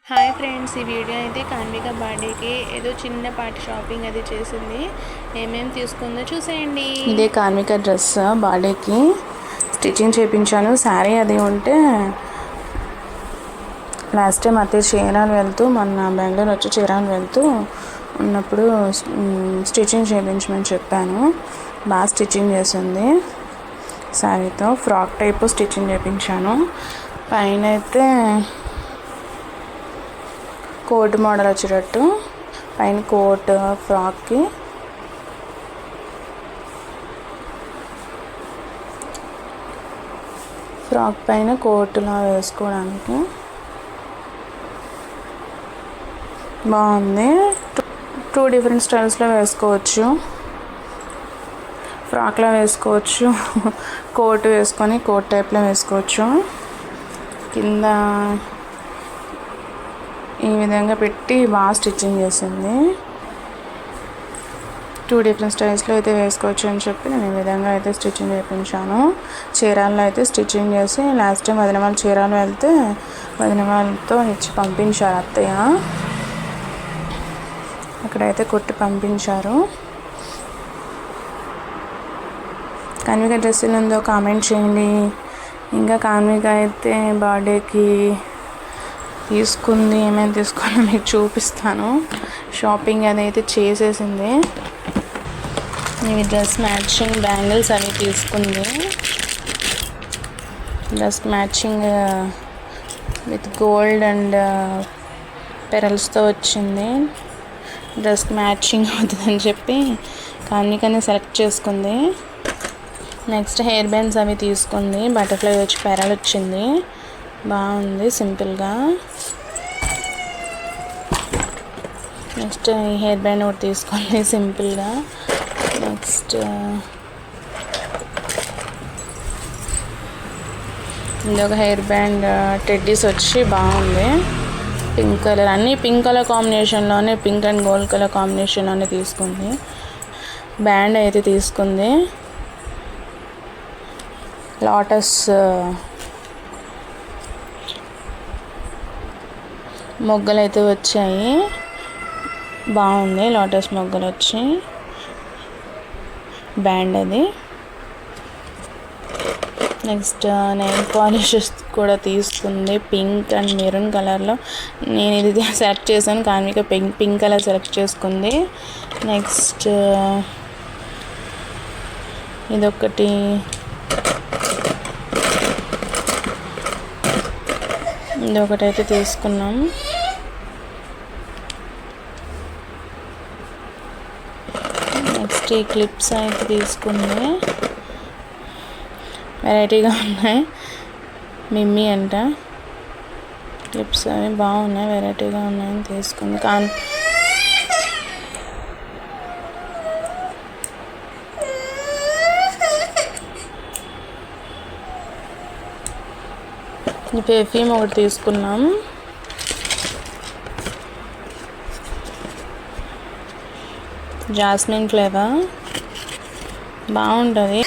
Hi friends, ఈ video అయితే కాన్విక బర్త్డేకి ఏదో చిన్నపాటి షాపింగ్ అది చేసింది. ఏమేమి తీసుకుందో చూసేయండి. ఇదే కాన్విక డ్రెస్ బర్త్డేకి స్టిచ్చింగ్ చేయించాను. శారీ అది ఉంటే లాస్ట్ టైం అతే చీరాలు వెళ్తూ మొన్న బెంగళూరు వచ్చి చీరాలు వెళ్తూ ఉన్నప్పుడు స్టిచ్చింగ్ చేయించమని చెప్పాను. బాగా స్టిచ్చింగ్ చేసింది. శారీతో ఫ్రాక్ టైపు స్టిచ్చింగ్ చేయించాను. పైన అయితే కోట్ మోడల్ వచ్చేటట్టు పైన కోట్ ఫ్రాక్కి ఫ్రాక్ పైన కోట్లా వేసుకోవడానికి బాగుంది. టూ డిఫరెంట్ స్టైల్స్లో వేసుకోవచ్చు. ఫ్రాక్లో వేసుకోవచ్చు, కోట్ వేసుకొని కోట్ టైప్లో వేసుకోవచ్చు. కింద ఈ విధంగా పెట్టి బాగా స్టిచ్చింగ్ చేసింది. టూ డిఫరెంట్ స్టైల్స్లో అయితే వేసుకోవచ్చు అని చెప్పి నేను ఈ విధంగా అయితే స్టిచ్చింగ్ చేయించాను. చీరాల్లో అయితే స్టిచ్చింగ్ చేసి లాస్ట్ టైం వదిన వాళ్ళు చీరాలు వెళ్తే వదిన వాళ్ళతో ఇచ్చి పంపించారు అత్తయ్య. అక్కడైతే కుట్టి పంపించారు. కాన్విక డ్రెస్సులు ఉందో కామెంట్ చేయండి. ఇంకా కాన్విక అయితే బర్త్డేకి తీసుకుంది, ఏమేమి తీసుకున్నా మీకు చూపిస్తాను. షాపింగ్ అదైతే చేసేసింది. ఇవి డ్రెస్ మ్యాచింగ్ బ్యాంగిల్స్ అవి తీసుకుంది. Dress matching with gold and పెరల్స్తో వచ్చింది. డ్రెస్ మ్యాచింగ్ అవుతుందని చెప్పి కాన్వికని సెలెక్ట్ చేసుకుంది. నెక్స్ట్ హెయిర్ బ్యాండ్స్ అవి తీసుకుంది. బటర్ఫ్లై వచ్చి పెరల్ వచ్చింది. బాగుంది సింపుల్గా. నెక్స్ట్ ఈ హెయిర్ బ్యాండ్ ఒకటి తీసుకుంది సింపుల్గా. నెక్స్ట్ ఇది ఒక హెయిర్ బ్యాండ్ టెడ్డీస్ వచ్చి బాగుంది. పింక్ కలర్, అన్నీ పింక్ కలర్ కాంబినేషన్లోనే, పింక్ అండ్ గోల్డ్ కలర్ కాంబినేషన్లోనే తీసుకుంది. బ్యాండ్ అయితే తీసుకుంది. లోటస్ మొగ్గలు అయితే వచ్చాయి. బాగుంది లోటస్ మొగ్గలు వచ్చి బ్యాండ్ అది. నెక్స్ట్ నెయిల్ పాలిషెస్ కూడా తీసుకుంది పింక్ అండ్ మెరూన్ కలర్లో. నేను ఇది సెలెక్ట్ చేశాను. కాన్విక పింక్ కలర్ సెలెక్ట్ చేసుకుంది. నెక్స్ట్ ఇదొకటి అయితే తీసుకున్నాం. నెక్స్ట్ ఈ క్లిప్స్ అయితే తీసుకుంది. వెరైటీగా ఉన్నాయి. మిమ్మీ అంట క్లిప్స్ అవి బాగున్నాయి, వెరైటీగా ఉన్నాయని తీసుకుంది. పెర్ఫ్యూమ్ ఒకటి తీసుకున్నాం. జాస్మిన్ ఫ్లేవర్ బాగుంటుంది.